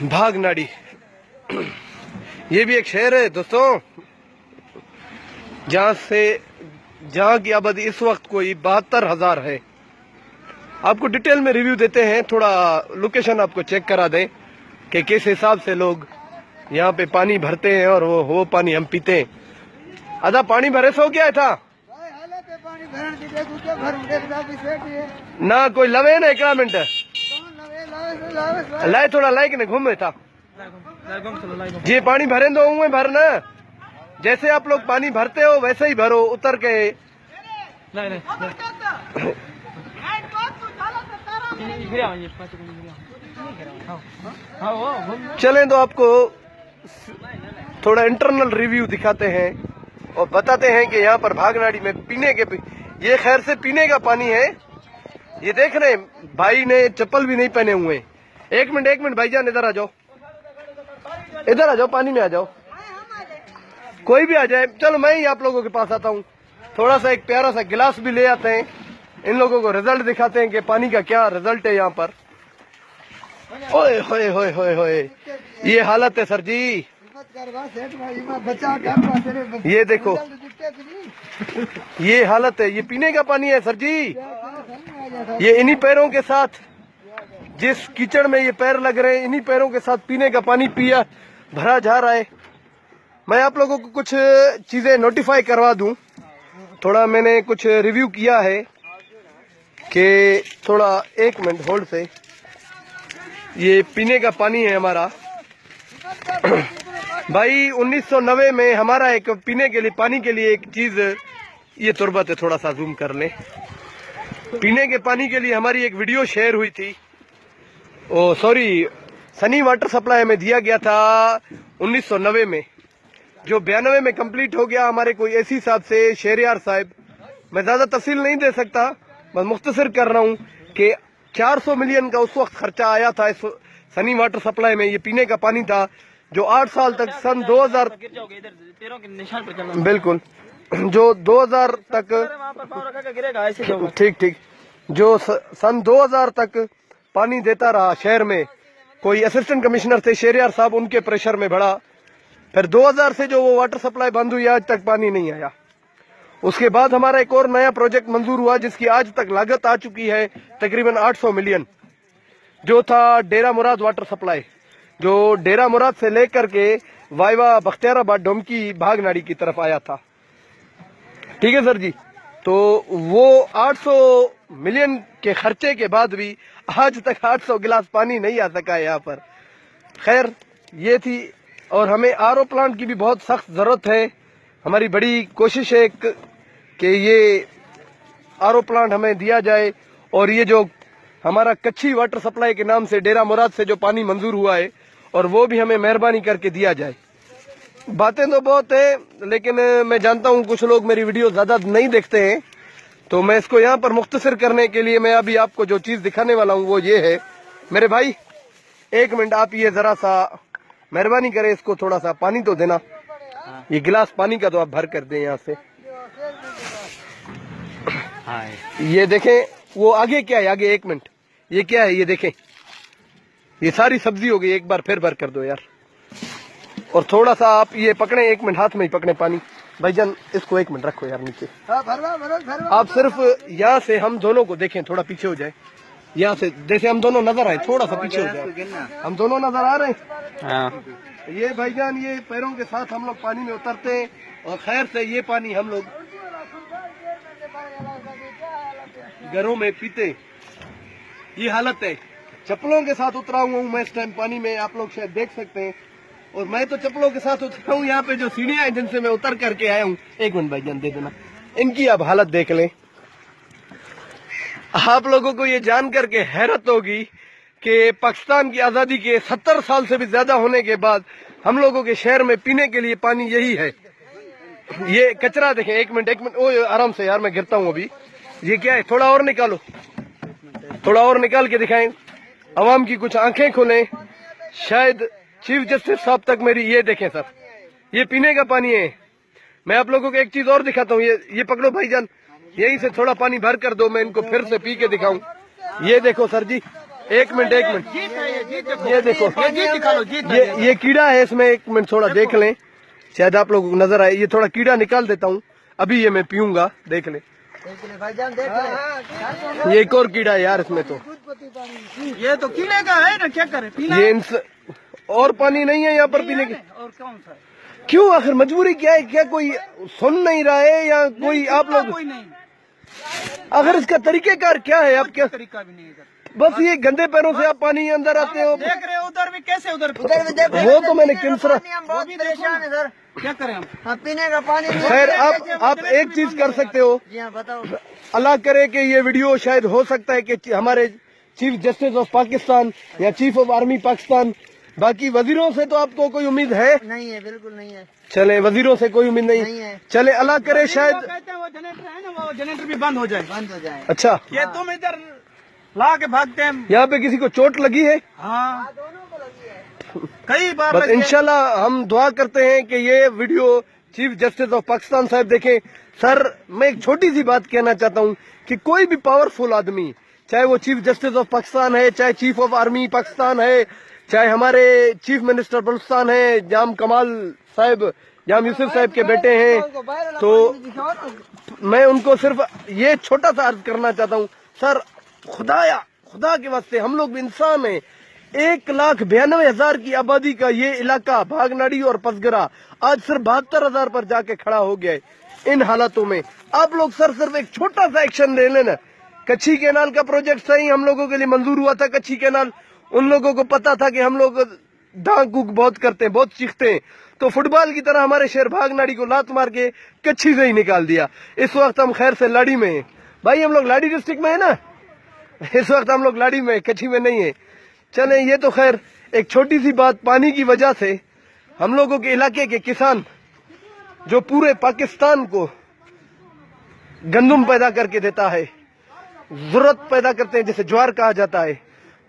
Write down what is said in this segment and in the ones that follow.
भागनाड़ी ये भी एक शहर है दोस्तों, जहाँ की आबादी इस वक्त कोई 72,000 है। आपको डिटेल में रिव्यू देते हैं, थोड़ा लोकेशन आपको चेक करा दें कि किस हिसाब से लोग यहाँ पे पानी भरते हैं और वो पानी हम पीते हैं। आधा पानी भरे सो क्या था ना कोई लवे ना 1 मिनट लाए थोड़ा लाइक ने घूमे था जी पानी भरे दो उन्हें भरना, जैसे आप लोग पानी भरते हो वैसे ही भरो उतर के। नहीं। चलें तो आपको थोड़ा इंटरनल रिव्यू दिखाते हैं और बताते हैं कि यहाँ पर भागनाड़ी में पीने के ये खैर से पीने का पानी है। ये देख रहे हैं भाई ने चप्पल भी नहीं पहने हुए। एक मिनट भाईजान इधर आ जाओ, पानी में आ जाओ, कोई भी आ जाए। चलो मैं ही आप लोगों के पास आता हूँ, थोड़ा सा एक प्यारा सा गिलास भी ले आते हैं, इन लोगों को रिजल्ट दिखाते हैं कि पानी का क्या रिजल्ट है यहाँ पर। ओए होए होए होए होए ये हालत है सर जी, ये देखो ये हालत है, ये पीने का पानी है सर जी। ये इन्हीं पैरों के साथ, जिस कीचड़ में ये पैर लग रहे हैं, इन्हीं पैरों के साथ पीने का पानी पिया भरा जा रहा है। मैं आप लोगों को कुछ चीजें नोटिफाई करवा दूं, थोड़ा मैंने कुछ रिव्यू किया है कि थोड़ा 1 मिनट होल्ड से। ये पीने का पानी है हमारा भाई 1990 में हमारा एक पीने के लिए पानी के लिए एक चीज, ये तुरबत है थोड़ा सा जूम कर ले, पीने के पानी के लिए हमारी एक वीडियो शेयर हुई थी। ओ सॉरी, सनी वाटर सप्लाई में दिया गया था 1990 में, जो 92 में कंप्लीट हो गया हमारे कोई ऐसी साहब से, शेरियार साहब। मैं ज्यादा तफसील नहीं दे सकता, बस मुख्तसर कर रहा हूँ कि 400 मिलियन का उस वक्त खर्चा आया था इस सनी वाटर सप्लाई में। ये पीने का पानी था जो 8 साल तक सन 2000 बिल्कुल जो 2000 तक ठीक जो सन 2000 तक पानी देता रहा शहर में। कोई असिस्टेंट कमिश्नर थे शेरियार साहब, उनके प्रेशर में बढ़ा, फिर 2000 से जो वो वाटर सप्लाई बंद हुई, आज तक पानी नहीं आया। उसके बाद हमारा एक और नया प्रोजेक्ट मंजूर हुआ जिसकी आज तक लागत आ चुकी है तकरीबन 800 मिलियन, जो था डेरा मुराद वाटर सप्लाई, जो डेरा मुराद से लेकर के वाइवा बख्तियाराबाद डोमकी भागनाड़ी की तरफ आया था। ठीक है सर जी, तो वो 800 मिलियन के खर्चे के बाद भी आज तक 800 गिलास पानी नहीं आ सका है यहाँ पर। खैर ये थी, और हमें आरओ प्लांट की भी बहुत सख्त जरूरत है। हमारी बड़ी कोशिश है कि ये आरओ प्लांट हमें दिया जाए, और ये जो हमारा कच्ची वाटर सप्लाई के नाम से डेरा मुराद से जो पानी मंजूर हुआ है, और वो भी हमें मेहरबानी करके दिया जाए। बातें तो बहुत है, लेकिन मैं जानता हूँ कुछ लोग मेरी वीडियो ज्यादा नहीं देखते हैं, तो मैं इसको यहाँ पर मुख्तसर करने के लिए मैं अभी आपको जो चीज दिखाने वाला हूँ वो ये है। मेरे भाई 1 मिनट, आप ये जरा सा मेहरबानी करें, इसको थोड़ा सा पानी तो देना। ये गिलास पानी का तो आप भर कर दें यहाँ से। ये देखें वो आगे क्या है, आगे 1 मिनट, ये क्या है ये देखें, ये सारी सब्जी हो गई। एक बार फिर भर कर दो यार, और थोड़ा सा आप ये पकड़े, 1 मिनट हाथ में ही पकड़े पानी। भाईजान इसको 1 मिनट रखो यार नीचे, आप सिर्फ यहाँ से हम दोनों को देखें, थोड़ा पीछे हो जाए, यहाँ से जैसे हम दोनों नजर आए, थोड़ा सा पीछे हो जाए, हम दोनों नजर आ रहे हैं। ये भाईजान ये पैरों के साथ हम लोग पानी में उतरते हैं, और खैर से ये पानी हम लोग घरों में पीते। ये हालत है, चप्पलों के साथ उतरा हुआ हूँ मैं इस टाइम पानी में, आप लोग शायद देख सकते हैं। और मैं तो चप्पलों के साथ उतरा हूँ, यहाँ पे जो सीढ़ियां हैं जिनसे मैं उतर करके आया हूँ। 1 मिनट भाईजान दे देना, इनकी आप हालत देख लें। आप लोगों को ये जान करके हैरत होगी कि पाकिस्तान की आजादी के 70 साल से भी ज्यादा होने के बाद हम लोगों के शहर में पीने के लिए पानी यही है। ये कचरा देखें, 1 मिनट ओ आराम से यार, मैं गिरता हूँ अभी। ये क्या है, थोड़ा और निकालो, थोड़ा और निकाल के दिखाएं, अवाम की कुछ आंखें खोलें। शायद चीफ जस्टिस साहब तक मेरी, ये देखें सर, ये पीने का पानी है। मैं आप लोगों को एक चीज और दिखाता हूँ, ये पकड़ो भाईजान, यहीं से थोड़ा पानी भर कर दो, मैं इनको फिर से पी के दिखाऊं। ये देखो सर जी, एक मिनट ये देखो, ये कीड़ा है इसमें, एक मिनट थोड़ा देख लें, शायद आप लोगों को नजर आए। ये थोड़ा कीड़ा निकाल देता हूँ, अभी ये मैं पीऊंगा, देख ले भाईजान, देख ले। ये एक और कीड़ा है यार इसमें, तो ये तो कीड़े का है ना, क्या करे, ये और पानी नहीं है यहाँ पर पीने की। और कौन सा, क्यों आखिर मजबूरी क्या है? क्या कोई सुन नहीं रहा है या कोई आप लोग? कोई नहीं। आखिर इसका तरीकेकार क्या है? आप क्या तरीका भी नहीं है, बस ये गंदे पैरों से आप पानी अंदर आते हो? देख रहे हो उधर भी कैसे, उधर भी वो तो मैंने किमसरा, बहुत परेशान है सर, क्या करें हम, पीने का पानी नहीं। खैर आप एक चीज कर सकते हो, जी हाँ बताओ। अल्लाह करे कि ये वीडियो शायद हो सकता है कि हमारे चीफ जस्टिस ऑफ पाकिस्तान या चीफ ऑफ आर्मी पाकिस्तान, बाकी वजीरों से तो आपको कोई उम्मीद है? नहीं है, बिल्कुल नहीं है। चले, वजीरों से कोई उम्मीद नहीं है। चले, अल्लाह करे शायद वो जनरेटर है ना, वो जनरेटर भी बंद हो जाए। अच्छा, ये तुम इधर ला के भागते हैं। यहाँ पे किसी को चोट लगी है? हाँ कई बार बस इंशाल्लाह हम दुआ करते हैं कि ये video chief justice of Pakistan साहब देखें। सर मैं एक छोटी सी बात कहना चाहता हूँ कि कोई भी पावरफुल आदमी, चाहे वो चीफ जस्टिस ऑफ पाकिस्तान है, चाहे चीफ ऑफ आर्मी पाकिस्तान है, चाहे हमारे चीफ मिनिस्टर बलूचिस्तान है जाम कमाल साहब, जाम यूसुफ साहब के बेटे हैं, तो मैं उनको सिर्फ ये छोटा सा अर्ज करना चाहता हूँ, सर खुदा के वास्ते हम लोग भी इंसान हैं। 1,92,000 की आबादी का ये इलाका भागनाड़ी और पसगरा आज सिर्फ 72,000 पर जाके खड़ा हो गया है। इन हालातों में आप लोग सर सिर्फ एक छोटा सा एक्शन ले लेना। कच्छी कैनाल का प्रोजेक्ट सही हम लोगों के लिए मंजूर हुआ था। कच्छी कैनाल उन लोगों को पता था कि हम लोग डांक गुक बहुत करते हैं, बहुत चीखते हैं, तो फुटबॉल की तरह हमारे शहर भागनाड़ी को लात मार के कच्छी से ही निकाल दिया। इस वक्त हम खैर से लाड़ी में हैं भाई, हम लोग लाड़ी डिस्ट्रिक्ट में है ना, इस वक्त हम लोग लाड़ी में, कच्छी में नहीं है। चले, ये तो खैर एक छोटी सी बात। पानी की वजह से हम लोगों के इलाके के किसान जो पूरे पाकिस्तान को गंदुम पैदा करके देता है, जरूरत पैदा करते हैं, जैसे ज्वार कहा जाता है,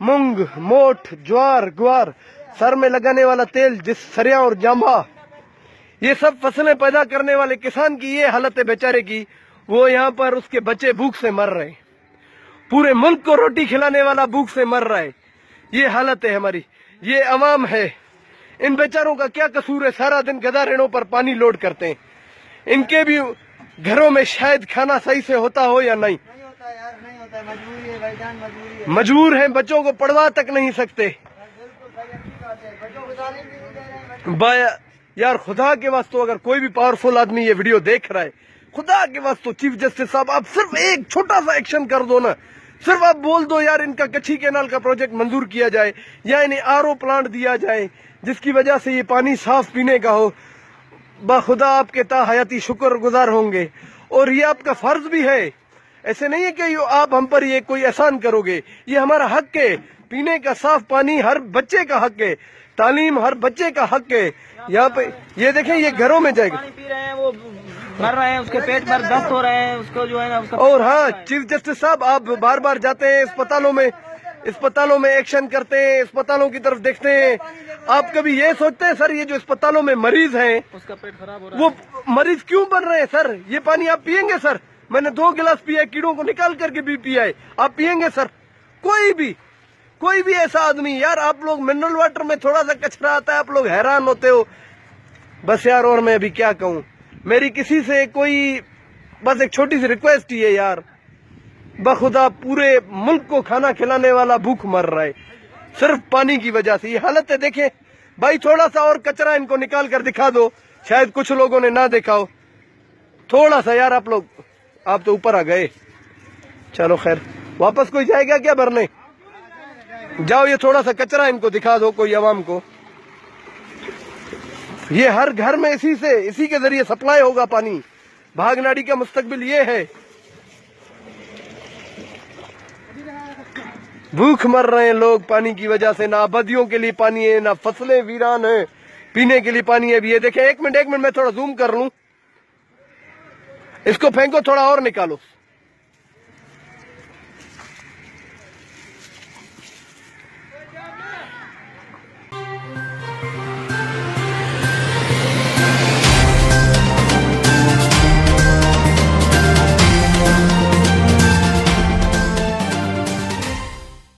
मूंग, मोठ, ज्वार, ग्वार, सर में लगाने वाला तेल, जिस सरिया और जांबा, ये सब फसलें पैदा करने वाले किसान की ये हालत है बेचारे की। वो यहाँ पर उसके बच्चे भूख से मर रहे हैं, पूरे मुल्क को रोटी खिलाने वाला भूख से मर रहा है। ये हालत है हमारी, ये अवाम है। इन बेचारों का क्या कसूर है? सारा दिन गधा रेणों पर पानी लोड करते हैं। इनके भी घरों में शायद खाना सही से होता हो या नहीं होता यार, नहीं होता, मजबूरी है भाईजान, मजबूरी है। मजबूर हैं, बच्चों को पढ़वा तक नहीं सकते। यार खुदा के वास्ते अगर कोई भी पावरफुल आदमी ये वीडियो देख रहा है, खुदा के वास्ते चीफ जस्टिस साहब आप सिर्फ एक छोटा सा एक्शन कर दो ना। सिर्फ आप बोल दो यार इनका कच्छी कैनाल का प्रोजेक्ट मंजूर किया जाए या इन्हें आरओ प्लांट दिया जाए जिसकी वजह से ये पानी साफ पीने का हो। बाखुदा आपके ताहयाती शुक्रगुजार होंगे और ये आपका फर्ज भी है। ऐसे नहीं है कि आप हम पर ये कोई एहसान करोगे, ये हमारा हक है। पीने का साफ पानी हर बच्चे का हक है, तालीम हर बच्चे का हक है। यहाँ पे ये देखें, ये घरों में जाएगा, पानी पी रहे हैं, वो मर रहे हैं, उसके पेट में दस्त हो रहे हैं, उसको जो है ना उसका। और हाँ चीफ जस्टिस साहब, आप बार बार जाते हैं अस्पतालों में एक्शन करते हैं, अस्पतालों की तरफ देखते हैं। आप कभी ये सोचते हैं सर ये जो अस्पतालों में मरीज हैं उसका पेट खराब हो रहा है, वो मरीज क्यों बन रहे हैं? सर ये पानी आप पियेंगे? सर मैंने 2 गिलास पिया है, कीड़ों को निकाल करके भी पिया है, आप पियेंगे सर? कोई भी ऐसा आदमी? यार आप लोग मिनरल वाटर में थोड़ा सा कचरा आता है, आप लोग हैरान होते हो। बस यार, और मैं अभी क्या कहूँ, मेरी किसी से कोई बस एक छोटी सी रिक्वेस्ट ही है यार, बखुदा पूरे मुल्क को खाना खिलाने वाला भूख मर रहा है सिर्फ पानी की वजह से। ये हालत है, देखें भाई, थोड़ा सा और कचरा इनको निकाल कर दिखा दो, शायद कुछ लोगों ने ना देखा हो। थोड़ा सा यार, आप तो ऊपर आ गए। चलो खैर, वापस कोई जाएगा क्या भरने? जाओ, ये थोड़ा सा कचरा इनको दिखा दो कोई अवाम को। ये हर घर में इसी के जरिए सप्लाई होगा पानी। भागनाड़ी का मुस्तकबिल ये है। भूख मर रहे हैं लोग पानी की वजह से, ना आबादियों के लिए पानी है, ना फसलें वीरान है, पीने के लिए पानी है। ये देखें, एक मिनट मैं थोड़ा जूम कर लूं, इसको फेंको, थोड़ा और निकालो।